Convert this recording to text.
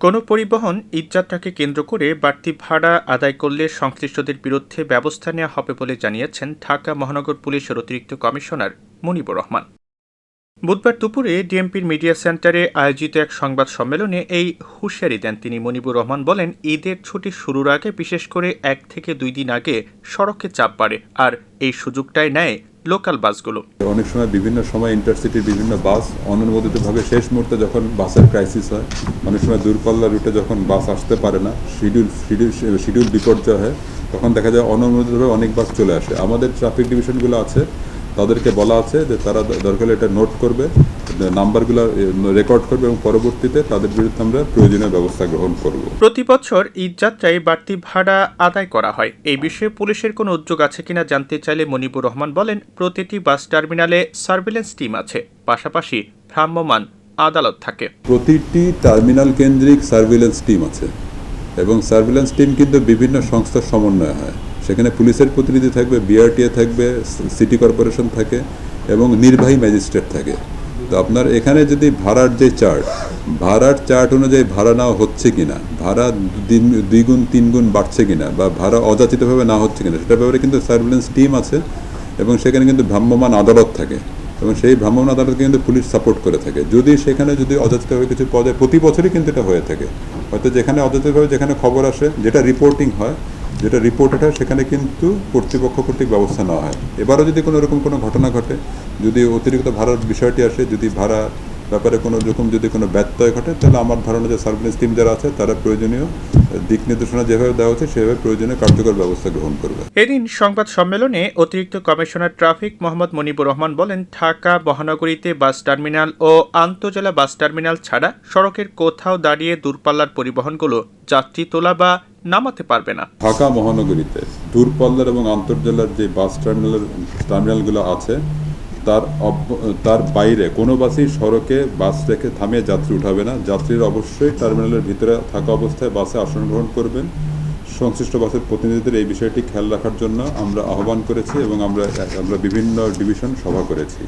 কোনো পরিবহন ঈদযাত্রাকে কেন্দ্র করে বাড়তি ভাড়া আদায় করলে সংশ্লিষ্টদের বিরুদ্ধে ব্যবস্থা নেওয়া হবে বলে জানিয়েছেন ঢাকা মহানগর পুলিশের অতিরিক্ত কমিশনার মুনিবুর রহমান। বুধবার দুপুরে ডিএমপির মিডিয়া সেন্টারে আয়োজিত এক সংবাদ সম্মেলনে এই হুঁশিয়ারি দেন তিনি। মুনিবুর রহমান বলেন, ঈদের ছুটি শুরুর আগে বিশেষ করে 1 থেকে 2 দিন আগে সড়কে চাপ বাড়ে, আর এই সুযোগটাই নেয় লোকাল বাসগুলো। অনেক সময় বিভিন্ন সময় ইন্টারসিটির বিভিন্ন বাস অনুমোদিতভাবে শেষ মুহূর্তে যখন বাসের ক্রাইসিস হয়, অনেক সময় দূরপাল্লা রুটে যখন বাস আসতে পারে না, শিডিউল বিপর্যয় হয়, তখন দেখা যায় অনুমোদিতভাবে অনেক বাস চলে আসে। আমাদের ট্রাফিক ডিভিশনগুলো আছে, তাদেরকে বলা আছে যে তারা দরকার এটা নোট করবে, নাম্বারগুলো রেকর্ড করবে এবং পরবর্তীতে তাদের বিরুদ্ধে আমরা প্রয়োজনীয় ব্যবস্থা গ্রহণ করব। প্রতি বছর ঈদযাত্রায় বাড়তি ভাড়া আদায় করা হয়। এই বিষয়ে পুলিশের কোনো উদ্যোগ আছে কিনা জানতে চাইলে মুনিবুর রহমান বলেন, প্রতিটি বাস টার্মিনালে সার্ভিলেন্স টিম আছে, পাশাপাশি ভ্রাম্যমাণ আদালত থাকে। প্রতিটি টার্মিনাল কেন্দ্রিক সার্ভিলেন্স টিম আছে এবং সার্ভিলেন্স টিম কিন্তু বিভিন্ন সংস্থার সমন্বয় হয়। সেখানে পুলিশের প্রতিনিধি থাকবে, বিআরটিএ থাকবে, সিটি কর্পোরেশন থাকে এবং নির্বাহী ম্যাজিস্ট্রেট থাকে। তো আপনার এখানে যদি ভাড়ার যে ভাড়ার চার্ট অনুযায়ী ভাড়া নেওয়া হচ্ছে কিনা, ভাড়া 2 গুণ 3 গুণ বাড়ছে কিনা, বা ভাড়া অযাচিতভাবে না হচ্ছে কিনা, সেটার ব্যাপারে কিন্তু সার্ভিলেন্স টিম আছে এবং সেখানে কিন্তু ভ্রাম্যমাণ আদালত থাকে এবং সেই ভ্রাম্যমাণ আদালতকে কিন্তু পুলিশ সাপোর্ট করে থাকে। যদি সেখানে অযাচিতভাবে কিছু পাওয়া যায়, প্রতি বছরই কিন্তু এটা হয়ে থাকে। হয়তো যেখানে অযাচিতভাবে যেখানে খবর আসে, যেটা রিপোর্টিং হয়, যেটা রিপোর্টেড হয়, সেখানে কিন্তু কর্তৃপক্ষ কর্তৃক ব্যবস্থা নেওয়া হয়। এবারও যদি কোনো রকম কোনো ঘটনা ঘটে, যদি অতিরিক্ত ভাড়ার বিষয়টি আসে, যদি ভাড়া ব্যাপারে কোনো রকম যদি কোনো ব্যত্যয় ঘটে, তাহলে আমার ধারণা যে সার্ভিলেন্স টিম যারা আছে তারা প্রয়োজনীয় দিক নির্দেশনা যেভাবে দেওয়া হচ্ছে সেভাবে প্রয়োজনীয় কার্যকর ব্যবস্থা গ্রহণ করবে। এদিন সংবাদ সম্মেলনে অতিরিক্ত কমিশনার ট্রাফিক মোহাম্মদ মুনিবুর রহমান বলেন, ঢাকা মহানগরীতে বাস টার্মিনাল ও আন্তজেলা বাস টার্মিনাল ছাড়া সড়কের কোথাও দাঁড়িয়ে দূরপাল্লার পরিবহনগুলো যাত্রী তোলা বা নামাতে পারবে না। ঢাকা মহানগরীতে দূরপাল্লার এবং আন্তর্জেলার যে বাস টার্মিনালগুলো আছে, তার বাইরে কোনো বাসই সড়কে বাস রেখে থামিয়ে যাত্রী উঠাবে না। যাত্রীরা অবশ্যই টার্মিনালের ভিতরে থাকা অবস্থায় বাসে আসন গ্রহণ করবেন। সংশ্লিষ্ট বাসের প্রতিনিধিদের এই বিষয়টি খেয়াল রাখার জন্য আমরা আহ্বান করেছি এবং আমরা বিভিন্ন ডিভিশন সভা করেছি।